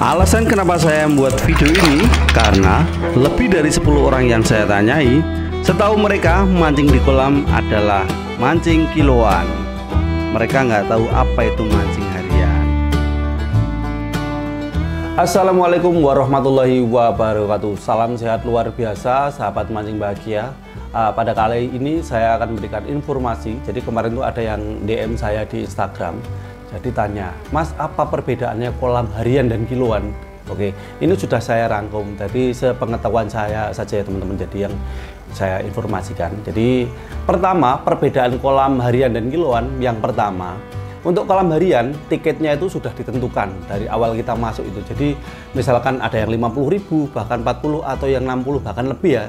Alasan kenapa saya membuat video ini karena lebih dari 10 orang yang saya tanyai, setahu mereka mancing di kolam adalah mancing kiloan. Mereka nggak tahu apa itu mancing harian. Assalamualaikum warahmatullahi wabarakatuh. Salam sehat luar biasa, sahabat mancing bahagia. Pada kali ini saya akan memberikan informasi. Jadi kemarin tuh ada yang DM saya di Instagram. Jadi tanya, Mas, apa perbedaannya kolam harian dan kiloan? Oke, ini sudah saya rangkum. Jadi sepengetahuan saya saja ya teman-teman. Jadi yang saya informasikan. Jadi pertama, perbedaan kolam harian dan kiloan. Yang pertama, untuk kolam harian tiketnya itu sudah ditentukan dari awal kita masuk itu. Jadi misalkan ada yang 50.000, bahkan 40 atau yang 60 bahkan lebih ya.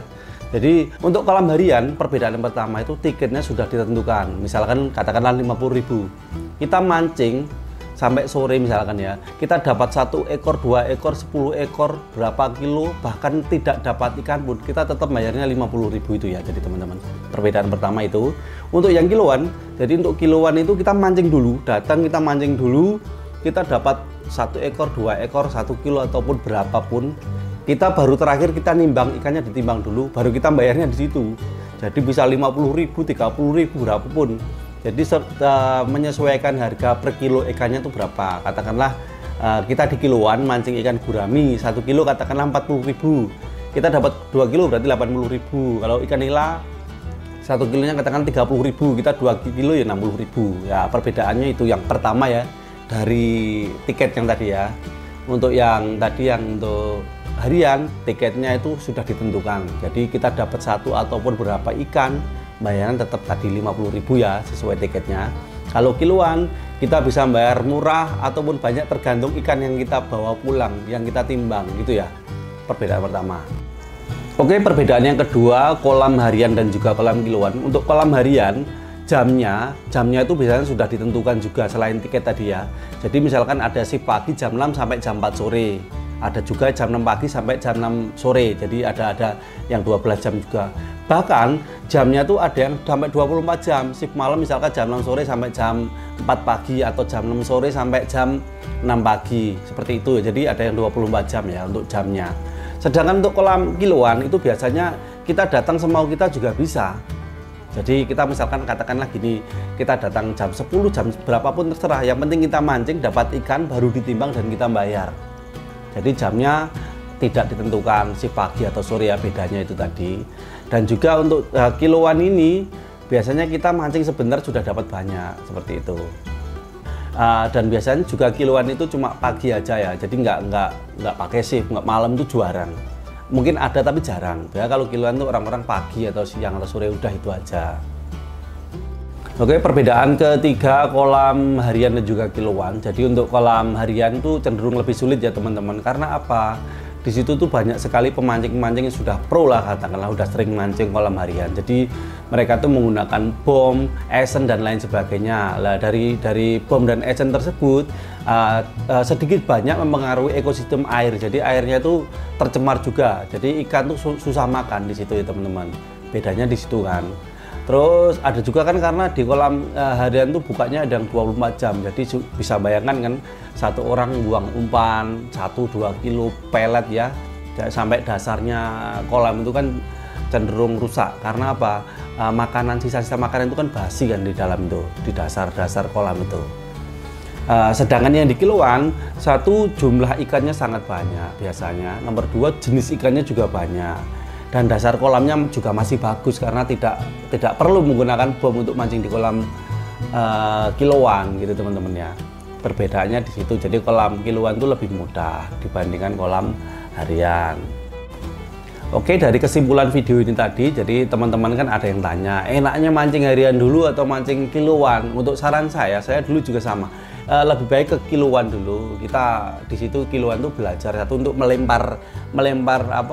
Jadi untuk kolam harian perbedaan yang pertama itu tiketnya sudah ditentukan. Misalkan katakanlah 50.000. Kita mancing sampai sore misalkan ya. Kita dapat 1 ekor, 2 ekor, 10 ekor, berapa kilo, bahkan tidak dapat ikan pun kita tetap bayarnya 50.000 itu ya. Jadi teman-teman, perbedaan pertama itu. Untuk yang kiloan, jadi untuk kiloan itu kita mancing dulu, datang kita mancing dulu, kita dapat 1 ekor, 2 ekor, 1 kilo ataupun berapapun. Kita baru terakhir kita nimbang ikannya, ditimbang dulu, baru kita bayarnya di situ. Jadi bisa 50.000, 30.000, berapapun. Jadi menyesuaikan harga per kilo ikannya itu berapa. Katakanlah kita di kiloan mancing ikan gurami 1 kilo katakanlah 40.000. Kita dapat 2 kilo berarti 80.000. Kalau ikan nila 1 kilonya katakan 30.000, kita 2 kilo ya 60.000. Ya perbedaannya itu yang pertama ya dari tiket yang tadi ya. Untuk yang tadi yang untuk harian tiketnya itu sudah ditentukan. Jadi kita dapat 1 ataupun berapa ikan, bayaran tetap tadi 50.000 ya sesuai tiketnya. Kalau kiloan kita bisa bayar murah ataupun banyak tergantung ikan yang kita bawa pulang, yang kita timbang gitu ya. Perbedaan pertama. Oke, perbedaan yang kedua kolam harian dan juga kolam kiloan. Untuk kolam harian jamnya itu biasanya sudah ditentukan juga selain tiket tadi ya. Jadi misalkan ada shift pagi jam 6 sampai jam 4 sore. Ada juga jam 6 pagi sampai jam 6 sore. Jadi ada yang 12 jam juga. Bahkan jamnya tuh ada yang sampai 24 jam. Shift malam misalkan jam 6 sore sampai jam 4 pagi atau jam 6 sore sampai jam 6 pagi. Seperti itu. Jadi ada yang 24 jam ya untuk jamnya. Sedangkan untuk kolam kiloan itu biasanya kita datang semau kita juga bisa. Jadi kita misalkan katakanlah gini, kita datang jam 10, jam berapapun terserah. Yang penting kita mancing, dapat ikan, baru ditimbang dan kita bayar. Jadi jamnya tidak ditentukan si pagi atau sore ya, bedanya itu tadi. Dan juga untuk kiloan ini biasanya kita mancing sebentar sudah dapat banyak seperti itu. Dan biasanya juga kiloan itu cuma pagi aja ya, jadi nggak pakai shift, nggak malam itu jarang. Mungkin ada tapi jarang. Ya kalau kiloan itu orang-orang pagi atau siang atau sore udah itu aja. Oke, perbedaan ketiga kolam harian dan juga kiloan. Jadi untuk kolam harian itu cenderung lebih sulit ya teman-teman. Karena apa? Di situ tuh banyak sekali pemancing-pemancing yang sudah pro lah katakanlah, udah sering mancing kolam harian. Jadi mereka tuh menggunakan bom, esen dan lain sebagainya. Lah dari bom dan esen tersebut sedikit banyak mempengaruhi ekosistem air. Jadi airnya tuh tercemar juga. Jadi ikan tuh susah makan di situ ya teman-teman. Bedanya di situ kan. Terus ada juga kan karena di kolam harian tuh bukanya ada yang 24 jam. Jadi bisa bayangkan kan satu orang buang umpan 1-2 kilo pelet ya. Sampai dasarnya kolam itu kan cenderung rusak. Karena apa? Makanan sisa-sisa makanan itu kan basi kan di dalam itu, di dasar-dasar kolam itu. Sedangkan yang di kiloan, satu jumlah ikannya sangat banyak biasanya. Nomor 2 jenis ikannya juga banyak. Dan dasar kolamnya juga masih bagus karena tidak perlu menggunakan bom untuk mancing di kolam kiloan gitu teman-teman ya. Perbedaannya di situ. Jadi kolam kiloan itu lebih mudah dibandingkan kolam harian. Oke, dari kesimpulan video ini tadi, jadi teman-teman kan ada yang tanya, enaknya mancing harian dulu atau mancing kiloan? Untuk saran saya dulu juga sama. Lebih baik ke kiloan dulu. Kita di situ kiloan tuh belajar satu untuk melempar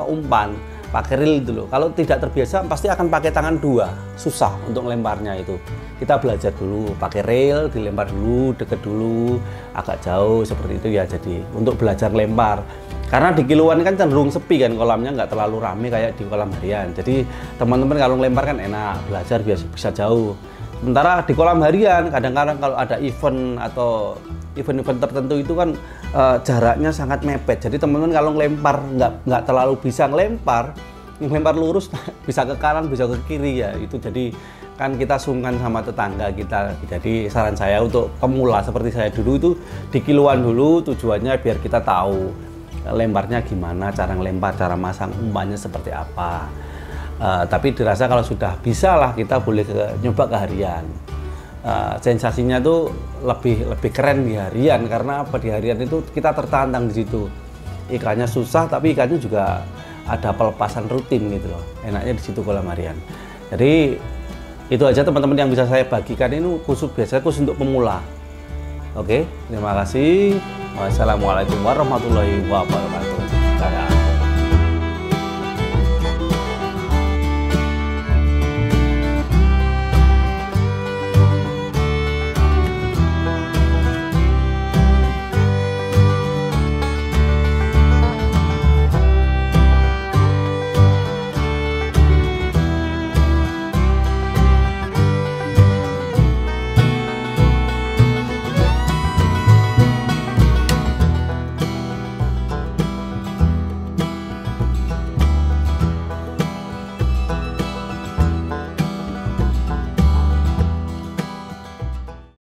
umpan. Pakai reel dulu. Kalau tidak terbiasa pasti akan pakai tangan 2. Susah untuk lemparnya itu. Kita belajar dulu pakai reel, dilempar dulu, deket dulu, agak jauh seperti itu ya. Jadi untuk belajar lempar. Karena di kiloan kan cenderung sepi kan kolamnya, nggak terlalu rame kayak di kolam harian. Jadi teman-teman kalau lempar kan enak, belajar bisa jauh. Sementara di kolam harian kadang-kadang kalau ada event atau event-event tertentu itu kan jaraknya sangat mepet. Jadi teman-teman kalau ngelempar nggak terlalu bisa ngelempar lurus bisa ke kanan bisa ke kiri ya itu. Jadi kan kita sungkan sama tetangga kita. Jadi saran saya untuk pemula seperti saya dulu itu di kiloan dulu, tujuannya biar kita tahu lemparnya gimana, cara ngelempar, cara masang umpannya seperti apa. Tapi dirasa kalau sudah bisa lah kita boleh nyoba ke harian. Sensasinya tuh lebih keren di harian karena apa, di harian itu kita tertantang di situ. Ikannya susah tapi ikannya juga ada pelepasan rutin gitu loh. Enaknya di situ kolam harian. Jadi itu aja teman-teman yang bisa saya bagikan, ini biasanya khusus untuk pemula. Oke, terima kasih. Wassalamualaikum warahmatullahi wabarakatuh. Dadah.